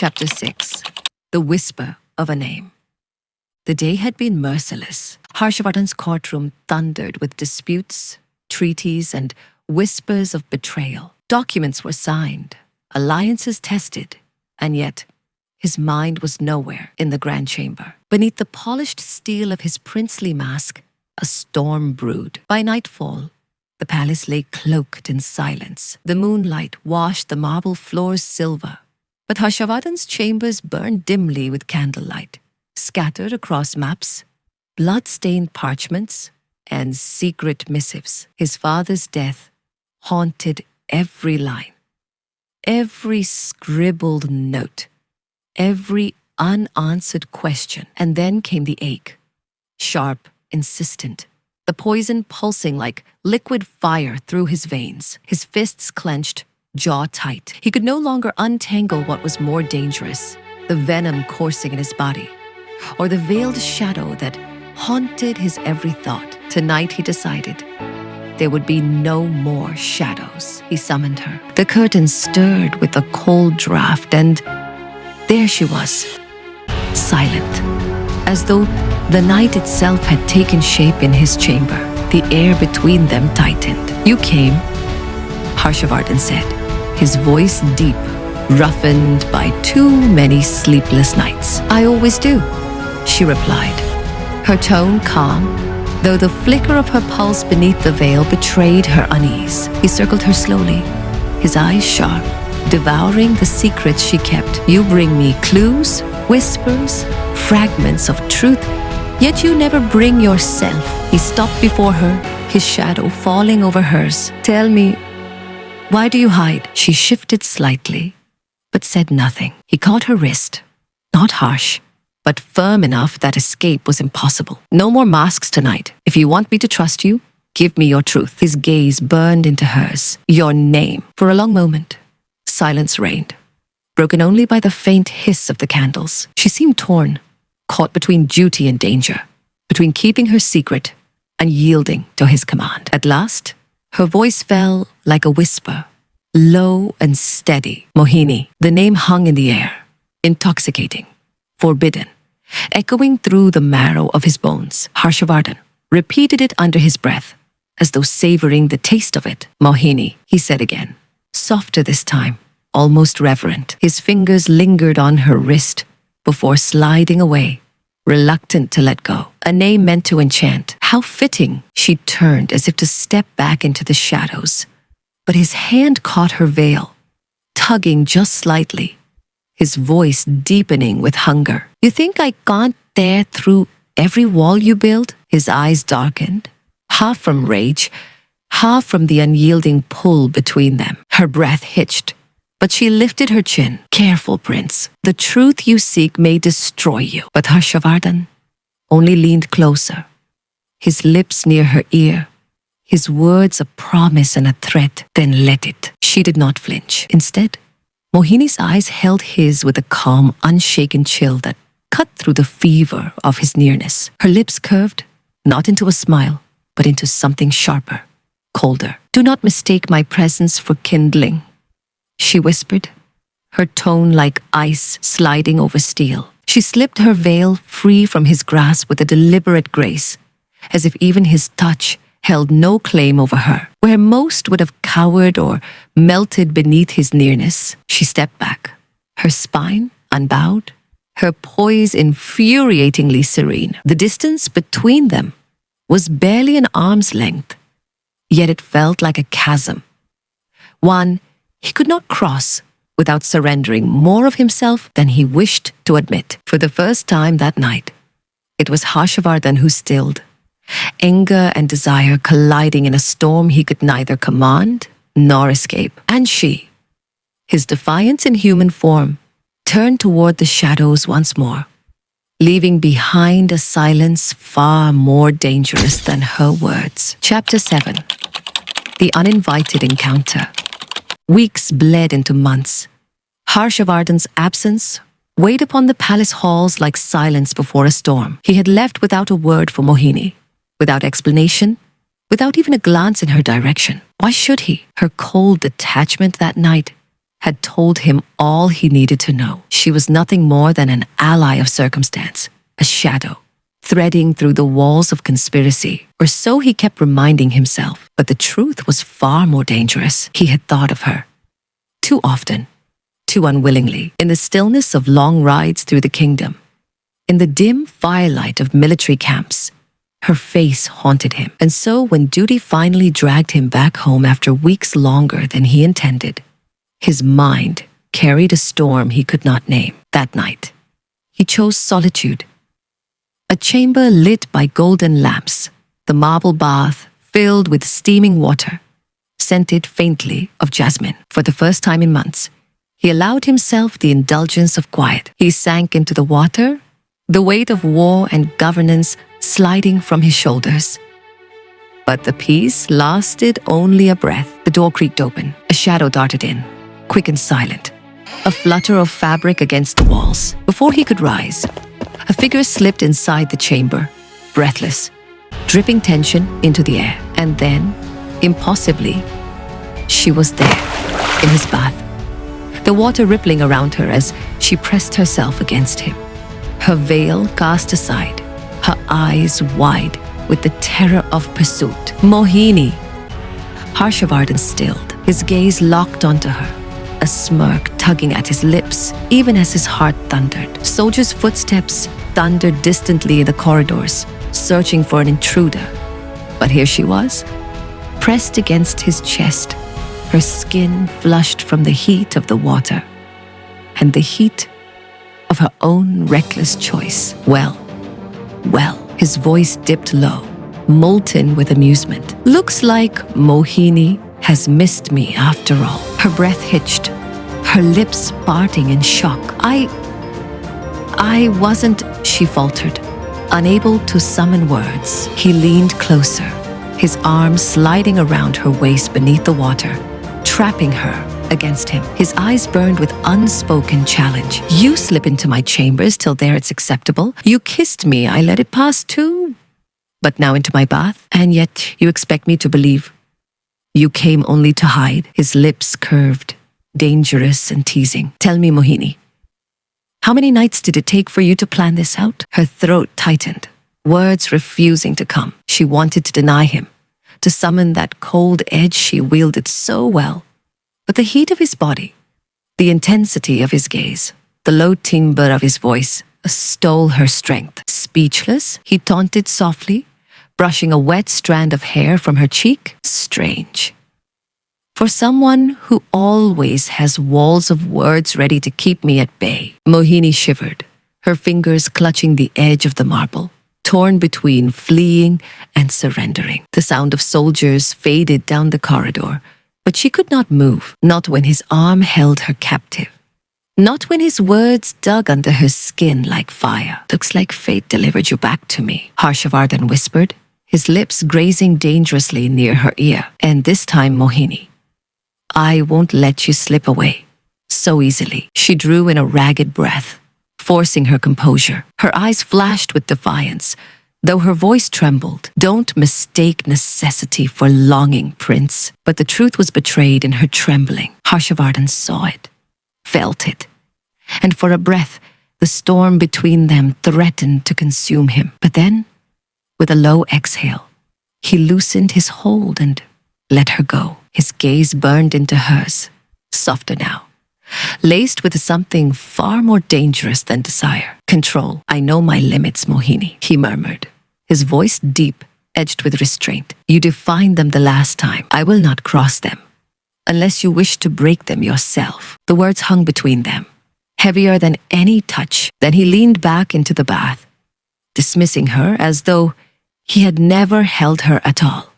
Chapter 6. The Whisper of a Name. The day had been merciless. Harshavardhan's courtroom thundered with disputes, treaties, and whispers of betrayal. Documents were signed, alliances tested, and yet his mind was nowhere in the grand chamber. Beneath the polished steel of his princely mask, a storm brewed. By nightfall, the palace lay cloaked in silence. The moonlight washed the marble floors silver, but Harshavardhan's chambers burned dimly with candlelight, scattered across maps, blood-stained parchments, and secret missives. His father's death haunted every line, every scribbled note, every unanswered question. And then came the ache, sharp, insistent, the poison pulsing like liquid fire through his veins. His fists clenched, jaw tight. He could no longer untangle what was more dangerous, the venom coursing in his body, or the veiled shadow that haunted his every thought. Tonight, he decided, there would be no more shadows. He summoned her. The curtains stirred with a cold draft, and there she was, silent, as though the night itself had taken shape in his chamber. The air between them tightened. "You came," Harshavardhan said, his voice deep, roughened by too many sleepless nights. "I always do," she replied, her tone calm, though the flicker of her pulse beneath the veil betrayed her unease. He circled her slowly, his eyes sharp, devouring the secrets she kept. "You bring me clues, whispers, fragments of truth, yet you never bring yourself." He stopped before her, his shadow falling over hers. "Tell me, why do you hide?" She shifted slightly, but said nothing. He caught her wrist, not harsh, but firm enough that escape was impossible. "No more masks tonight. If you want me to trust you, give me your truth." His gaze burned into hers. "Your name." For a long moment, silence reigned, broken only by the faint hiss of the candles. She seemed torn, caught between duty and danger, between keeping her secret and yielding to his command. At last, her voice fell like a whisper, low and steady. "Mohini." The name hung in the air, intoxicating, forbidden, echoing through the marrow of his bones. Harshavardhan repeated it under his breath, as though savoring the taste of it. "Mohini," he said again, softer this time, almost reverent. His fingers lingered on her wrist before sliding away, reluctant to let go. A name meant to enchant. How fitting. She turned as if to step back into the shadows, but his hand caught her veil, tugging just slightly, his voice deepening with hunger. "You think I can't tear through every wall you build?" His eyes darkened, half from rage, half from the unyielding pull between them. Her breath hitched, but she lifted her chin. "Careful, Prince. The truth you seek may destroy you." But Harshavardhan only leaned closer, his lips near her ear, his words a promise and a threat. "Then let it." She did not flinch. Instead, Mohini's eyes held his with a calm, unshaken chill that cut through the fever of his nearness. Her lips curved, not into a smile, but into something sharper, colder. "Do not mistake my presence for kindling," she whispered, her tone like ice sliding over steel. She slipped her veil free from his grasp with a deliberate grace, as if even his touch held no claim over her. Where most would have cowered or melted beneath his nearness, she stepped back, her spine unbowed, her poise infuriatingly serene. The distance between them was barely an arm's length, yet it felt like a chasm, one he could not cross without surrendering more of himself than he wished to admit. For the first time that night, it was Harshavardhan who stilled, anger and desire colliding in a storm he could neither command nor escape. And she, his defiance in human form, turned toward the shadows once more, leaving behind a silence far more dangerous than her words. Chapter 7. The Uninvited Encounter. Weeks bled into months. Harshavardhan's absence weighed upon the palace halls like silence before a storm. He had left without a word for Mohini, without explanation, without even a glance in her direction. Why should he? Her cold detachment that night had told him all he needed to know. She was nothing more than an ally of circumstance, a shadow, threading through the walls of conspiracy, or so he kept reminding himself. But the truth was far more dangerous. He had thought of her. Too often, too unwillingly, in the stillness of long rides through the kingdom, in the dim firelight of military camps. Her face haunted him, and so when duty finally dragged him back home after weeks longer than he intended, his mind carried a storm he could not name. That night, he chose solitude. A chamber lit by golden lamps, the marble bath filled with steaming water, scented faintly of jasmine. For the first time in months, he allowed himself the indulgence of quiet. He sank into the water, the weight of war and governance sliding from his shoulders. But the peace lasted only a breath. The door creaked open. A shadow darted in, quick and silent, a flutter of fabric against the walls. Before he could rise, a figure slipped inside the chamber, breathless, dripping tension into the air. And then, impossibly, she was there, in his bath, the water rippling around her as she pressed herself against him, her veil cast aside, her eyes wide with the terror of pursuit. Mohini! Harshavardhan stilled, his gaze locked onto her, a smirk tugging at his lips, even as his heart thundered. Soldiers' footsteps thundered distantly in the corridors, searching for an intruder. But here she was, pressed against his chest, her skin flushed from the heat of the water, and the heat of her own reckless choice. Well, his voice dipped low, molten with amusement. Looks like Mohini has missed me after all. Her breath hitched, her lips parting in shock. I wasn't, she faltered, unable to summon words. He leaned closer, his arms sliding around her waist beneath the water, trapping her against him. His eyes burned with unspoken challenge. You slip into my chambers till there it's acceptable. You kissed me, I let it pass too. But now into my bath, and yet you expect me to believe you came only to hide. His lips curved, dangerous and teasing. Tell me, Mohini, how many nights did it take for you to plan this out? Her throat tightened, words refusing to come. She wanted to deny him, to summon that cold edge she wielded so well. But the heat of his body, the intensity of his gaze, the low timbre of his voice stole her strength. Speechless, he taunted softly, brushing a wet strand of hair from her cheek. Strange. For someone who always has walls of words ready to keep me at bay. Mohini shivered, her fingers clutching the edge of the marble, torn between fleeing and surrendering. The sound of soldiers faded down the corridor, but she could not move, not when his arm held her captive, not when his words dug under her skin like fire. Looks like fate delivered you back to me, Harshavardhan whispered, his lips grazing dangerously near her ear. And this time, Mohini, I won't let you slip away so easily. She drew in a ragged breath, forcing her composure. Her eyes flashed with defiance, though her voice trembled. Don't mistake necessity for longing, Prince. But the truth was betrayed in her trembling. Harshavardhan saw it, felt it, and for a breath, the storm between them threatened to consume him. But then, with a low exhale, he loosened his hold and let her go. His gaze burned into hers, softer now, laced with something far more dangerous than desire. Control. I know my limits, Mohini, he murmured, his voice deep, edged with restraint. You defined them the last time. I will not cross them, unless you wish to break them yourself. The words hung between them, heavier than any touch. Then he leaned back into the bath, dismissing her as though he had never held her at all,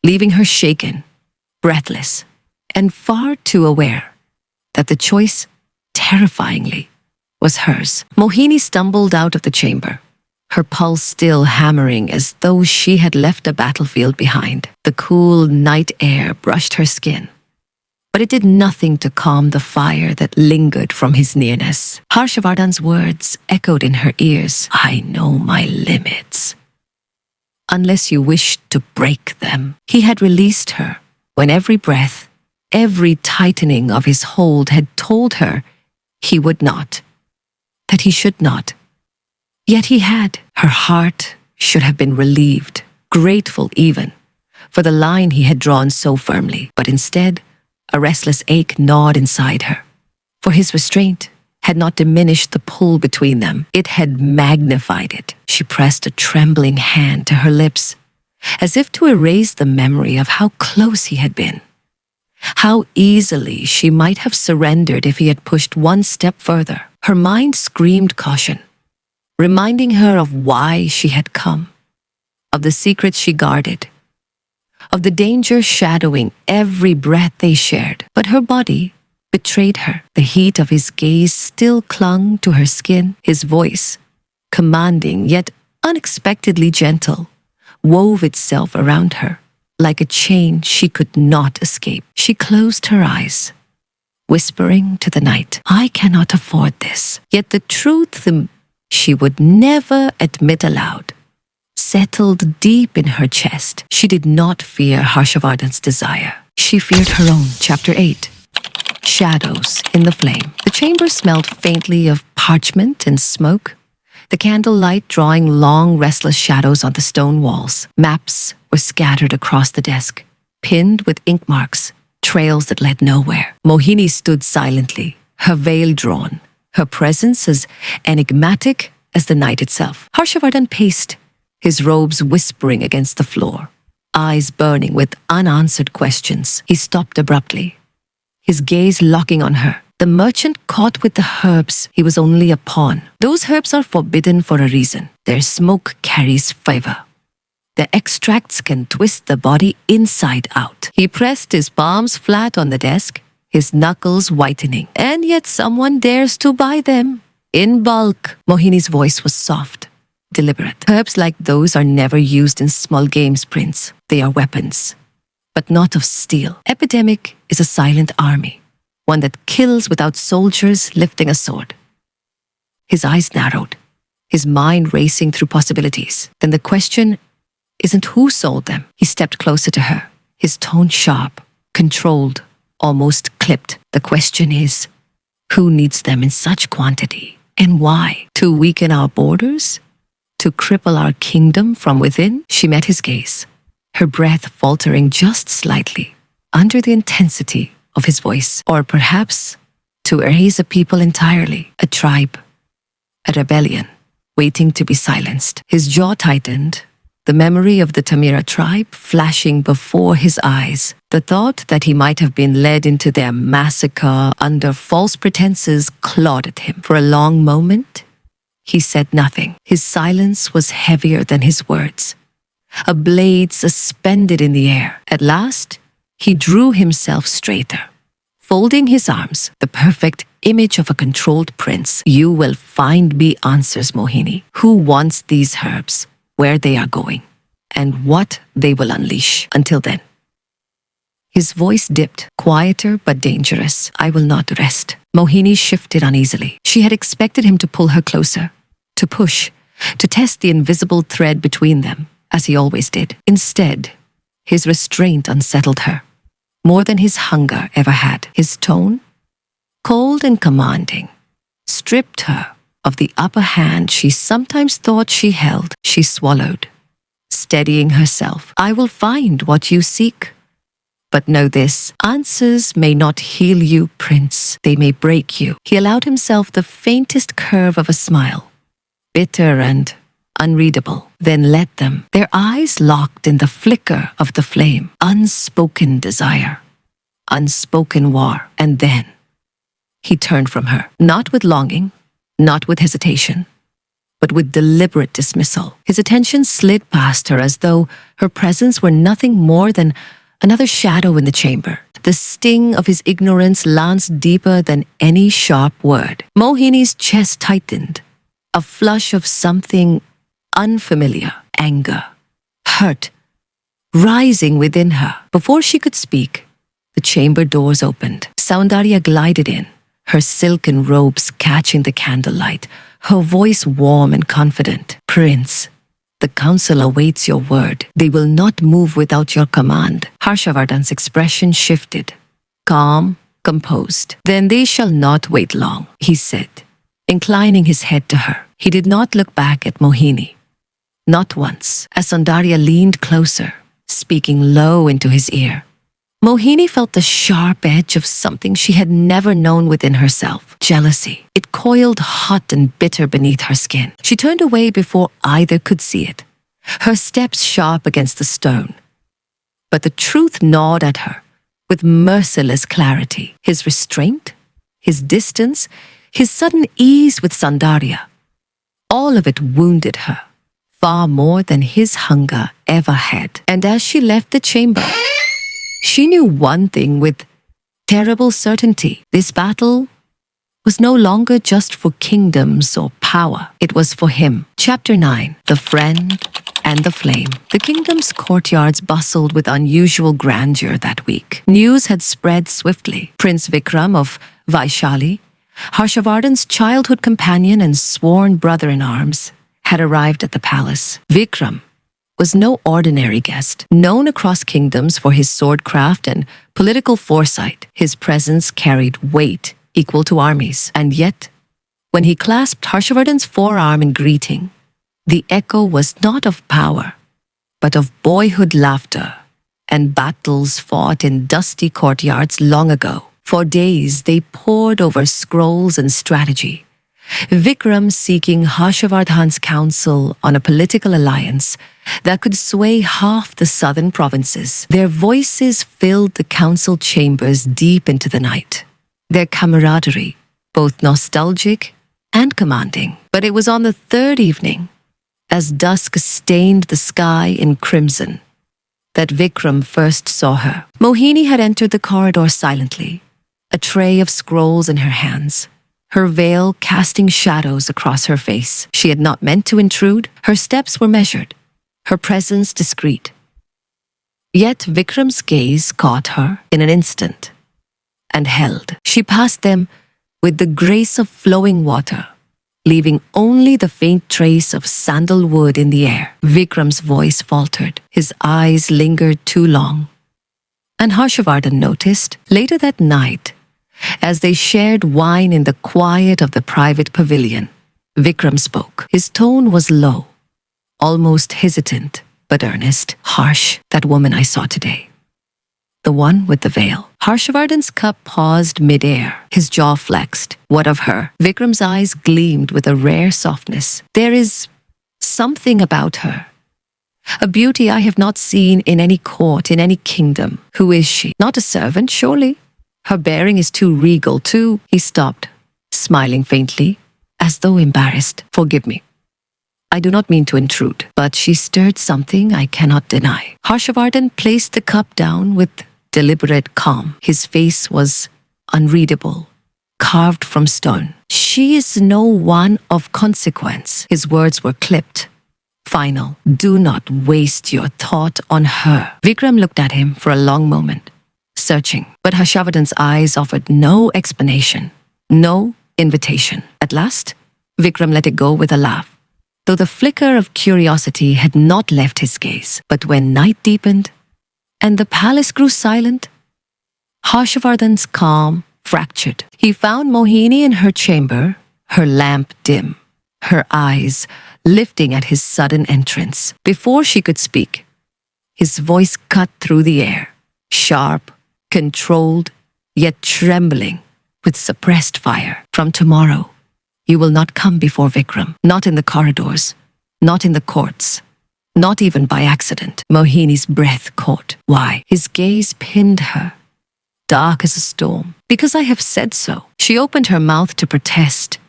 leaving her shaken, breathless, and far too aware that the choice, terrifyingly, was hers. Mohini stumbled out of the chamber, her pulse still hammering as though she had left a battlefield behind. The cool night air brushed her skin, but it did nothing to calm the fire that lingered from his nearness. Harshavardhan's words echoed in her ears. I know my limits, unless you wish to break them. He had released her when every breath, Every tightening of his hold had told her he would not, that he should not. Yet he had. Her heart should have been relieved, grateful even, for the line he had drawn so firmly. But instead, a restless ache gnawed inside her. For his restraint had not diminished the pull between them. It had magnified it. She pressed a trembling hand to her lips, as if to erase the memory of how close he had been. How easily she might have surrendered if he had pushed one step further. Her mind screamed caution, reminding her of why she had come, of the secrets she guarded, of the danger shadowing every breath they shared. But her body betrayed her. The heat of his gaze still clung to her skin. His voice, commanding yet unexpectedly gentle, wove itself around her like a chain she could not escape. She closed her eyes, whispering to the night, "I cannot afford this." Yet the truth she would never admit aloud settled deep in her chest. She did not fear Harshavardhan's desire. She feared her own. Chapter 8. Shadows in the flame. The chamber smelled faintly of parchment and smoke, the candlelight drawing long, restless shadows on the stone walls. Maps were scattered across the desk, pinned with ink marks, trails that led nowhere. Mohini stood silently, her veil drawn, her presence as enigmatic as the night itself. Harshavardhan paced, his robes whispering against the floor, eyes burning with unanswered questions. He stopped abruptly, his gaze locking on her. The merchant caught with the herbs. He was only a pawn. Those herbs are forbidden for a reason. Their smoke carries favor. Their extracts can twist the body inside out. He pressed his palms flat on the desk, his knuckles whitening. And yet someone dares to buy them. In bulk. Mohini's voice was soft, deliberate. Herbs like those are never used in small games, Prince. They are weapons, but not of steel. Epidemic is a silent army, one that kills without soldiers lifting a sword. His eyes narrowed, his mind racing through possibilities. Then the question isn't who sold them. He stepped closer to her, his tone sharp, controlled, almost clipped. The question is, who needs them in such quantity, and why? To weaken our borders? To cripple our kingdom from within? She met his gaze, her breath faltering just slightly under the intensity of his voice. Or perhaps to erase a people entirely, a tribe, a rebellion, waiting to be silenced. His jaw tightened, the memory of the Tamira tribe flashing before his eyes. The thought that he might have been led into their massacre under false pretenses clawed at him. For a long moment, he said nothing. His silence was heavier than his words, a blade suspended in the air. At last, he drew himself straighter, folding his arms, the perfect image of a controlled prince. "You will find me answers, Mohini. Who wants these herbs, where they are going, and what they will unleash. Until then." His voice dipped, quieter but dangerous. "I will not rest." Mohini shifted uneasily. She had expected him to pull her closer, to push, to test the invisible thread between them, as he always did. Instead, his restraint unsettled her, more than his hunger ever had. His tone, cold and commanding, stripped her of the upper hand she sometimes thought she held. She swallowed, steadying herself. "I will find what you seek. But know this, answers may not heal you, Prince. They may break you." He allowed himself the faintest curve of a smile, bitter and unreadable. Then let them, their eyes locked in the flicker of the flame. Unspoken desire, unspoken war. And then he turned from her, not with longing, not with hesitation, but with deliberate dismissal. His attention slid past her as though her presence were nothing more than another shadow in the chamber. The sting of his ignorance lanced deeper than any sharp word. Mohini's chest tightened, a flush of something unfamiliar, anger, hurt, rising within her. Before she could speak, the chamber doors opened. Soundarya glided in, her silken robes catching the candlelight, her voice warm and confident. "Prince, the council awaits your word. They will not move without your command." Harshavardhan's expression shifted, calm, composed. "Then they shall not wait long," he said, inclining his head to her. He did not look back at Mohini. Not once, as Soundarya leaned closer, speaking low into his ear. Mohini felt the sharp edge of something she had never known within herself, jealousy. It coiled hot and bitter beneath her skin. She turned away before either could see it, her steps sharp against the stone. But the truth gnawed at her with merciless clarity. His restraint, his distance, his sudden ease with Soundarya, all of it wounded her, far more than his hunger ever had. And as she left the chamber, she knew one thing with terrible certainty. This battle was no longer just for kingdoms or power. It was for him. Chapter 9. The Friend and the Flame. The kingdom's courtyards bustled with unusual grandeur that week. News had spread swiftly. Prince Vikram of Vaishali, Harshavardhan's childhood companion and sworn brother-in-arms, had arrived at the palace. Vikram was no ordinary guest. Known across kingdoms for his swordcraft and political foresight, his presence carried weight equal to armies. And yet, when he clasped Harshavardhan's forearm in greeting, the echo was not of power, but of boyhood laughter and battles fought in dusty courtyards long ago. For days they pored over scrolls and strategy, Vikram seeking Harshavardhan's counsel on a political alliance that could sway half the southern provinces. Their voices filled the council chambers deep into the night, their camaraderie both nostalgic and commanding. But it was on the third evening, as dusk stained the sky in crimson, that Vikram first saw her. Mohini had entered the corridor silently, a tray of scrolls in her hands, her veil casting shadows across her face. She had not meant to intrude. Her steps were measured, her presence discreet. Yet Vikram's gaze caught her in an instant and held. She passed them with the grace of flowing water, leaving only the faint trace of sandalwood in the air. Vikram's voice faltered. His eyes lingered too long. And Harshavardhan noticed later that night, as they shared wine in the quiet of the private pavilion, Vikram spoke. His tone was low, almost hesitant, but earnest. "Harsh, that woman I saw today. The one with the veil." Harshavardhan's cup paused mid-air, his jaw flexed. "What of her?" Vikram's eyes gleamed with a rare softness. "There is something about her. A beauty I have not seen in any court, in any kingdom. Who is she? Not a servant, surely? Her bearing is too regal, too—" He stopped, smiling faintly, as though embarrassed. "Forgive me. I do not mean to intrude, but she stirred something I cannot deny." Harshavardhan placed the cup down with deliberate calm. His face was unreadable, carved from stone. "She is no one of consequence." His words were clipped, final. "Do not waste your thought on her." Vikram looked at him for a long moment, searching, but Harshavardhan's eyes offered no explanation, no invitation. At last, Vikram let it go with a laugh, though the flicker of curiosity had not left his gaze. But when night deepened and the palace grew silent, Harshavardhan's calm fractured. He found Mohini in her chamber, her lamp dim, her eyes lifting at his sudden entrance. Before she could speak, his voice cut through the air, sharp, controlled, yet trembling with suppressed fire. "From tomorrow, you will not come before Vikram, not in the corridors, not in the courts, not even by accident." Mohini's breath caught. Why? His gaze pinned her, dark as a storm. "Because I have said so." She opened her mouth to protest,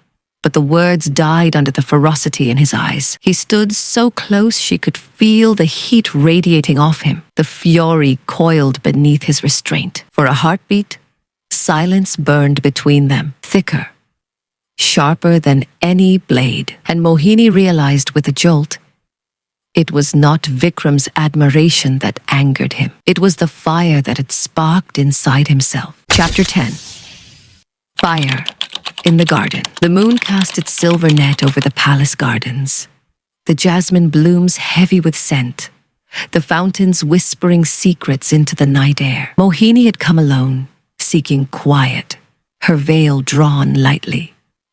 but the words died under the ferocity in his eyes. He stood so close she could feel the heat radiating off him. The fury coiled beneath his restraint. For a heartbeat, silence burned between them, thicker, sharper than any blade. And Mohini realized with a jolt, it was not Vikram's admiration that angered him. It was the fire that had sparked inside himself. Chapter 10. Fire. In the garden, the moon cast its silver net over the palace gardens, the jasmine blooms heavy with scent, the fountains whispering secrets into the night air. Mohini had come alone, seeking quiet, her veil drawn lightly,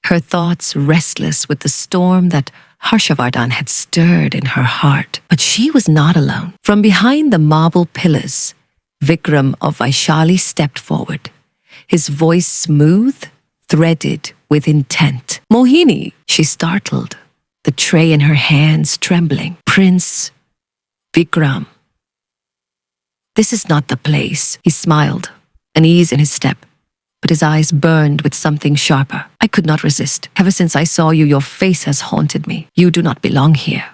her thoughts restless with the storm that Harshavardhan had stirred in her heart. But she was not alone. From behind the marble pillars, Vikram of Vaishali stepped forward, his voice smooth, threaded with intent. "Mohini," she startled, the tray in her hands trembling. "Prince Vikram." "This is not the place," he smiled, an ease in his step, but his eyes burned with something sharper. "I could not resist. Ever since I saw you, your face has haunted me. You do not belong here,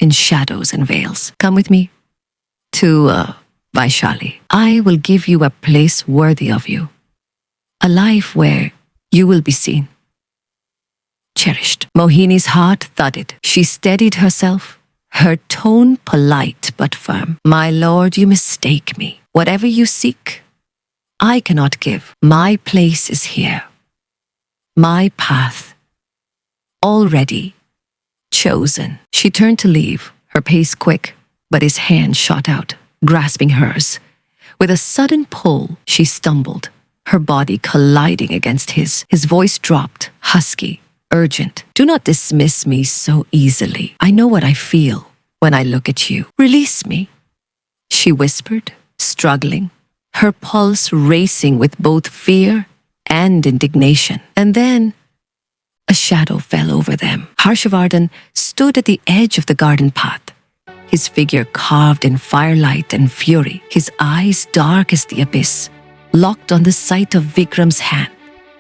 in shadows and veils. Come with me to, Vaishali. I will give you a place worthy of you, a life where you will be seen, cherished." Mohini's heart thudded. She steadied herself, her tone polite but firm. "My lord, you mistake me. Whatever you seek, I cannot give. My place is here. My path, already chosen." She turned to leave, her pace quick, but his hand shot out, grasping hers. With a sudden pull, she stumbled, her body colliding against his. His voice dropped, husky, urgent. "Do not dismiss me so easily. I know what I feel when I look at you. Release me," she whispered, struggling, her pulse racing with both fear and indignation. And then a shadow fell over them. Harshavardhan stood at the edge of the garden path, his figure carved in firelight and fury, his eyes dark as the abyss, locked on the sight of Vikram's hand,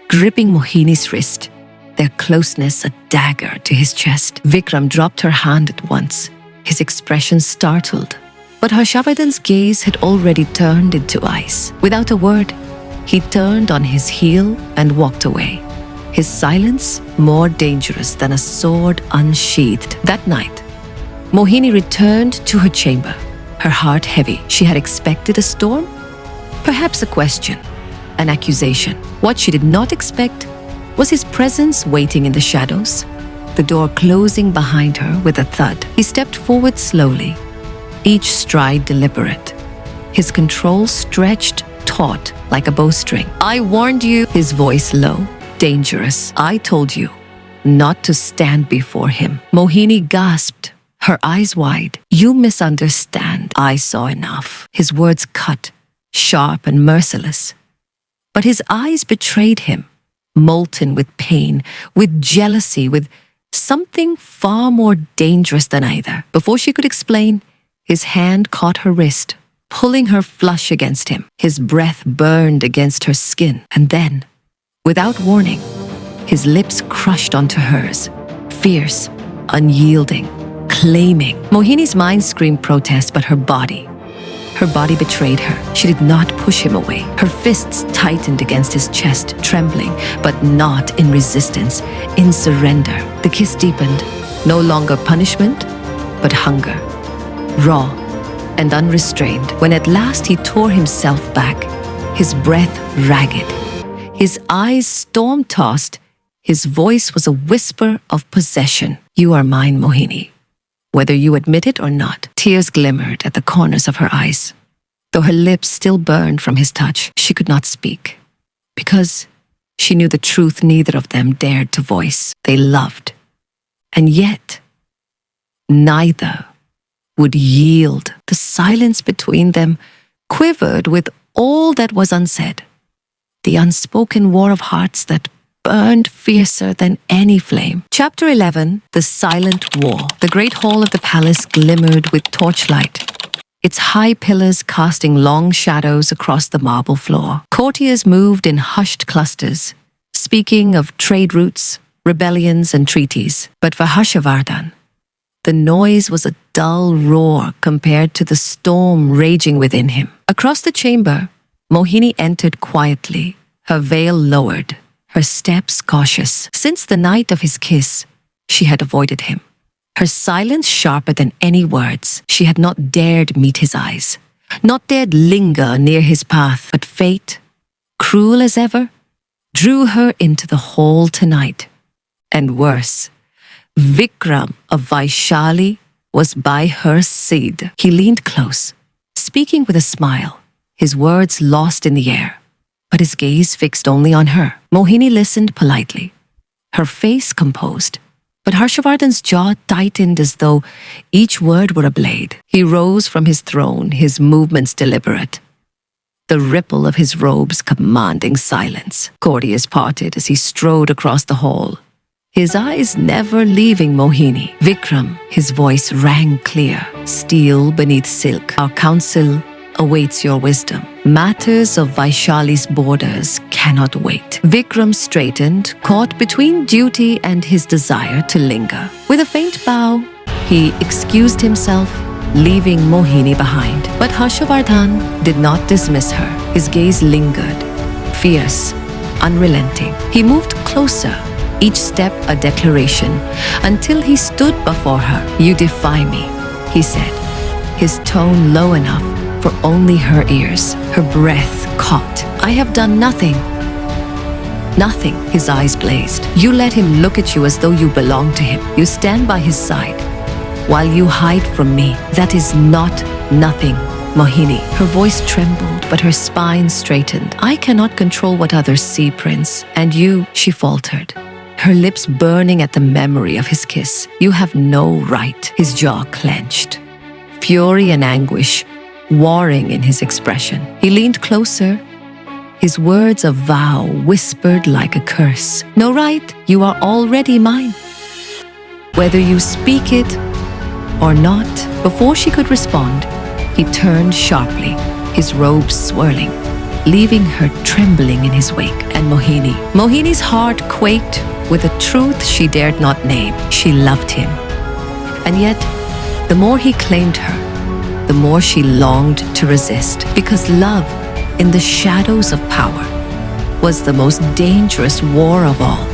gripping Mohini's wrist, their closeness a dagger to his chest. Vikram dropped her hand at once, his expression startled. But Harshavardhan's gaze had already turned into ice. Without a word, he turned on his heel and walked away, his silence more dangerous than a sword unsheathed. That night, Mohini returned to her chamber, her heart heavy. She had expected a storm, perhaps a question, an accusation. What she did not expect was his presence waiting in the shadows, the door closing behind her with a thud. He stepped forward slowly, each stride deliberate, his control stretched taut like a bowstring. "I warned you," his voice low, dangerous. "I told you not to stand before him." Mohini gasped, her eyes wide. "You misunderstand. I saw enough." His words cut, sharp and merciless. But his eyes betrayed him, molten with pain, with jealousy, with something far more dangerous than either. Before she could explain, his hand caught her wrist, pulling her flush against him. His breath burned against her skin. And then, without warning, his lips crushed onto hers, fierce, unyielding, claiming. Mohini's mind screamed protest, but her body betrayed her. She did not push him away. Her fists tightened against his chest, trembling, but not in resistance, in surrender. The kiss deepened, no longer punishment, but hunger, raw and unrestrained. When at last he tore himself back, his breath ragged, his eyes storm-tossed, his voice was a whisper of possession. "You are mine, Mohini, whether you admit it or not." Tears glimmered at the corners of her eyes. Though her lips still burned from his touch, she could not speak, because she knew the truth neither of them dared to voice. They loved, and yet neither would yield. The silence between them quivered with all that was unsaid, the unspoken war of hearts that burned fiercer than any flame. Chapter 11, The Silent War. The great hall of the palace glimmered with torchlight, its high pillars casting long shadows across the marble floor. Courtiers moved in hushed clusters, speaking of trade routes, rebellions, and treaties. But for Harshavardhan, the noise was a dull roar compared to the storm raging within him. Across the chamber, Mohini entered quietly, her veil lowered, her steps cautious. Since the night of his kiss, she had avoided him, her silence sharper than any words. She had not dared meet his eyes, not dared linger near his path. But fate, cruel as ever, drew her into the hall tonight. And worse, Vikram of Vaishali was by her side. He leaned close, speaking with a smile, his words lost in the air. but his gaze fixed only on her. Mohini listened politely, her face composed, but Harshavardhan's jaw tightened as though each word were a blade. He rose from his throne, his movements deliberate, the ripple of his robes commanding silence. Courtiers parted as he strode across the hall, his eyes never leaving Mohini. Vikram, his voice rang clear. Steel beneath silk, our counsel awaits your wisdom. Matters of Vaishali's borders cannot wait. Vikram straightened, caught between duty and his desire to linger. With a faint bow, he excused himself, leaving Mohini behind. But Harshavardhan did not dismiss her. His gaze lingered, fierce, unrelenting. He moved closer, each step a declaration, until he stood before her. "You defy me," he said, his tone low enough for only her ears. Her breath caught. "I have done nothing." "Nothing," his eyes blazed. "You let him look at you as though you belong to him. You stand by his side, while you hide from me. That is not nothing, Mohini." Her voice trembled, but her spine straightened. "I cannot control what others see, Prince. And you," she faltered, her lips burning at the memory of his kiss. "You have no right." His jaw clenched, fury and anguish warring in his expression. He leaned closer, his words of vow whispered like a curse. "No right, you are already mine, whether you speak it or not." Before she could respond, he turned sharply, his robes swirling, leaving her trembling in his wake. And Mohini's heart quaked with a truth she dared not name. She loved him. And yet, the more he claimed her, the more she longed to resist, because love, in the shadows of power, was the most dangerous war of all.